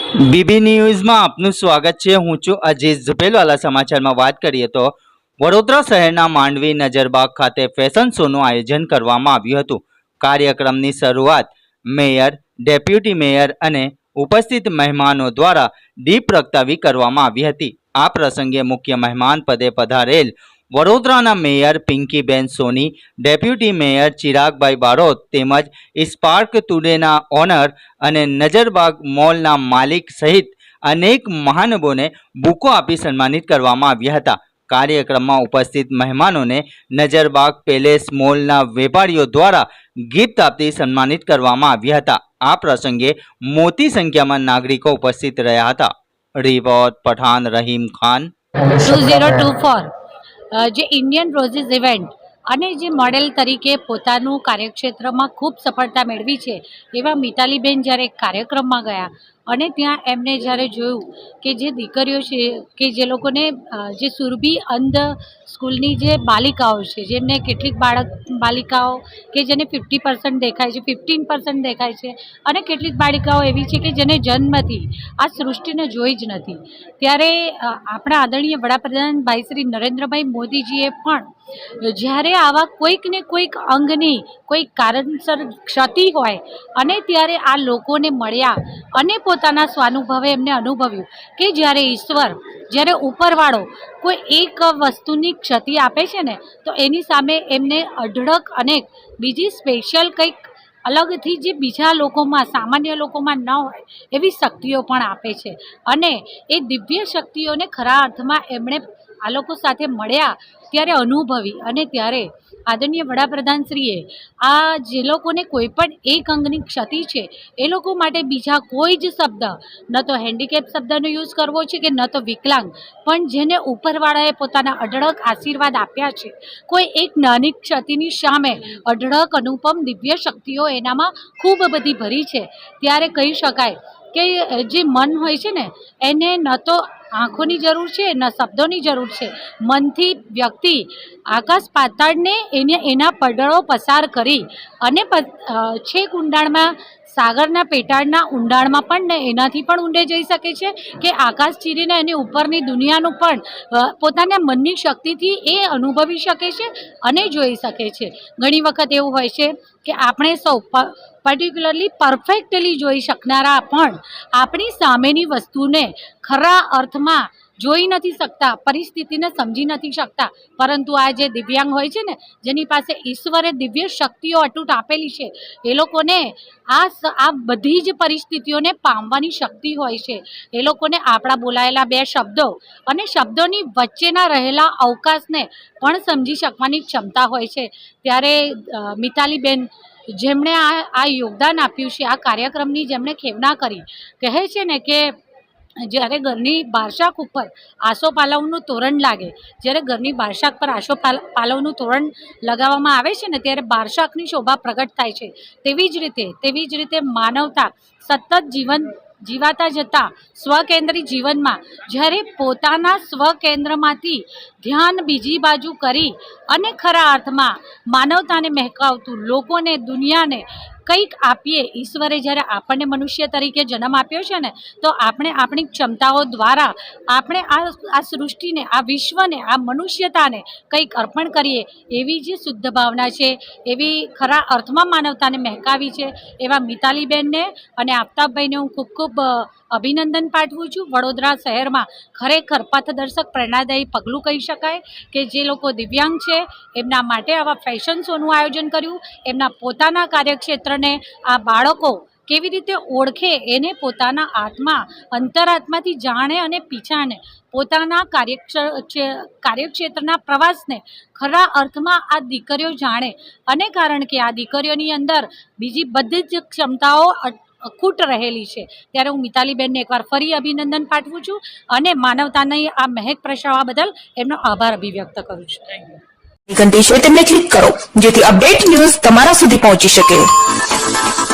BB ન્યૂઝમાં આપનું સ્વાગત છે। હું છું અજીઝ ઝુપેલવાલા। સમાચારમાં વાત કરીએ તો વડોદરા શહેરના માંડવી નજરબાગ ખાતે ફેશન શોનું આયોજન કરવામાં આવ્યું હતું। કાર્યક્રમની શરૂઆત મેયર, ડેપ્યુટી મેયર અને ઉપસ્થિત મહેમાનો દ્વારા દીપ પ્રગટાવી કરવામાં આવી હતી। આ પ્રસંગે મુખ્ય મહેમાન પદે પધારેલ વડોદરાના મેયર પિંકીબેન સોની, ડેપ્યુટી મેયર ચિરાગભાઈ બારોટ તેમજ સ્પાર્ક ટુડેના ઓનર અને નજરબાગ મોલના માલિક સહિત અનેક મહાનુભાવોને બુકો આપી સન્માનિત કરવામાં આવ્યા હતા। કાર્યક્રમમાં ઉપસ્થિત મહેમાનોને નજરબાગ પેલેસ મોલના વેપારીઓ દ્વારા ગિફ્ટ આપી સન્માનિત કરવામાં આવ્યા હતા। આ પ્રસંગે મોટી સંખ્યામાં નાગરિકો ઉપસ્થિત રહ્યા હતા। રિપોર્ટ પઠાણ રહીમ ખાન 2024 જે ઇન્ડિયન રોઝીસ ઇવેન્ટ અને જે મોડેલ તરીકે પોતાનું કાર્યક્ષેત્રમાં ખૂબ સફળતા મેળવી છે એવા મિતાલીબેન જ્યારે એક કાર્યક્રમમાં ગયા અને ત્યાં એમને જ્યારે જોયું કે જે દીકરીઓ છે કે જે લોકોને જે સુરભી અંધ સ્કૂલની જે બાલિકાઓ છે, જેમને કેટલીક બાલિકાઓ કે જેને 50% દેખાય છે, 15% દેખાય છે અને કેટલીક બાલિકાઓ એવી છે કે જેને જન્મથી આ સૃષ્ટિને જોઈ જ નથી, ત્યારે આપણા આદરણીય વડાપ્રધાન ભાઈ શ્રી નરેન્દ્રભાઈ મોદીજીએ પણ જ્યારે આવા કોઈક ને કોઈક અંગની કોઈક કારણસર ક્ષતિ હોય અને ત્યારે આ લોકોને મળ્યા અને પોતાના સ્વાનુભવે એમને અનુભવ્યું કે જ્યારે ઈશ્વર, જ્યારે ઉપરવાળો કોઈ એક વસ્તુની ક્ષતિ આપે છે ને તો એની સામે એમને અઢળક અનેક બીજી સ્પેશિયલ કંઈક અલગથી જે બીજા લોકોમાં, સામાન્ય લોકોમાં ન હોય એવી શક્તિઓ પણ આપે છે અને એ દિવ્ય શક્તિઓને ખરા અર્થમાં એમણે આ લોકો સાથે મળ્યા ત્યારે અનુભવી અને ત્યારે આદરણીય વડાપ્રધાનશ્રીએ આ જે લોકોને કોઈ પણ એક અંગની ક્ષતિ છે એ લોકો માટે બીજા કોઈ જ શબ્દ, ન તો હેન્ડીકેપ શબ્દનો યુઝ કરવો છે કે ન તો વિકલાંગ, પણ જેને ઉપરવાળાએ પોતાના અઢળક આશીર્વાદ આપ્યા છે, કોઈ એક નાની ક્ષતિની સામે અઢળક અનુપમ દિવ્ય શક્તિઓ એનામાં ખૂબ બધી ભરી છે, ત્યારે કહી શકાય કે જે મન હોય છે ને એને ન તો આંખોની જરૂર છે, ન શબ્દોની જરૂર છે, મનથી વ્યક્તિ આકાશ પાતાળને એના પડળો પસાર કરી અને છેક ઊંડાણમાં, સાગરના પેટાળના ઊંડાણમાં પણ ને એનાથી પણ ઊંડે જઈ શકે છે કે આકાશ ચીરીને એની ઉપરની દુનિયાનું પણ પોતાના મનની શક્તિથી એ અનુભવી શકે છે અને જોઈ શકે છે। ઘણી વખત એવું હોય છે કે આપણે સૌ પર્ટિક્યુલરલી પરફેક્ટલી જોઈ શકનારા પણ આપણી સામેની વસ્તુને ખરા અર્થમાં જોઈ નથી શકતા, પરિસ્થિતિને સમજી નથી શકતા, પરંતુ આ જે દિવ્યાંગ હોય છે ને, જેની પાસે ઈશ્વરે દિવ્ય શક્તિઓ અતૂટ આપેલી છે, એ લોકોને આ બધી જ પરિસ્થિતિઓને પામવાની શક્તિ હોય છે। એ લોકોને આપણા બોલાયેલા બે શબ્દો અને શબ્દોની વચ્ચેના રહેલા અવકાશને પણ સમજી શકવાની ક્ષમતા હોય છે। ત્યારે મિતાલીબેન જેમણે આ યોગદાન આપ્યું છે, આ કાર્યક્રમની જેમણે ખેવના કરી, કહે છે ને કે જ્યારે ઘરની બારશાક ઉપર આસોપાલવનું તોરણ લાગે, જ્યારે ઘરની બારશાક પર આસોપાલવનું તોરણ લગાવવામાં આવે છે ને ત્યારે બારશાકની શોભા પ્રગટ થાય છે। તેવી જ રીતે માનવતા સતત જીવાતા જતા સ્વકેન્દ્રી જીવનમાં જ્યારે પોતાના સ્વકેન્દ્રમાંથી ધ્યાન બીજી બાજુ કરી અને ખરા અર્થમાં માનવતાને મહેકાવતું, લોકોને, દુનિયાને કંઈક આપીએ, ઈશ્વરે જ્યારે આપણને મનુષ્ય તરીકે જન્મ આપ્યો છે ને તો આપણે આપણી ક્ષમતાઓ દ્વારા આપણે આ સૃષ્ટિને, આ વિશ્વને, આ મનુષ્યતાને કંઈક અર્પણ કરીએ, એવી જે શુદ્ધ ભાવના છે, એવી ખરા અર્થમાં માનવતાને મહેકાવી છે એવા મિતાલીબેનને અને આફતાબભાઈને હું ખૂબ ખૂબ અભિનંદન પાઠવું છું। વડોદરા શહેરમાં ખરેખર પથદર્શક પ્રેરણાદાયી પગલું કહી શકાય કે જે લોકો દિવ્યાંગ છે એમના માટે આવા ફેશન શોનું આયોજન કર્યું, એમના પોતાના કાર્યક્ષેત્રને આ બાળકો કેવી રીતે ઓળખે એને પોતાના આત્મા, અંતરાત્માથી જાણે અને પીછાને પોતાના કાર્યક્ષેત્રના પ્રવાસને ખરા અર્થમાં આ દીકરીઓ જાણે અને કારણ કે આ દીકરીઓની અંદર બીજી બધી જ ક્ષમતાઓ અખૂટ રહેલી છે, ત્યારે હું મિતાલીબેનને એકવાર ફરી અભિનંદન પાઠવું છું અને માનવતાની આ મહેક પ્રસરવા બદલ એમનો આભાર અભિવ્યક્ત કરું છું। ઘંટી છે તેમને ક્લિક કરો જેથી અપડેટ ન્યૂઝ તમારા સુધી પહોંચી શકે।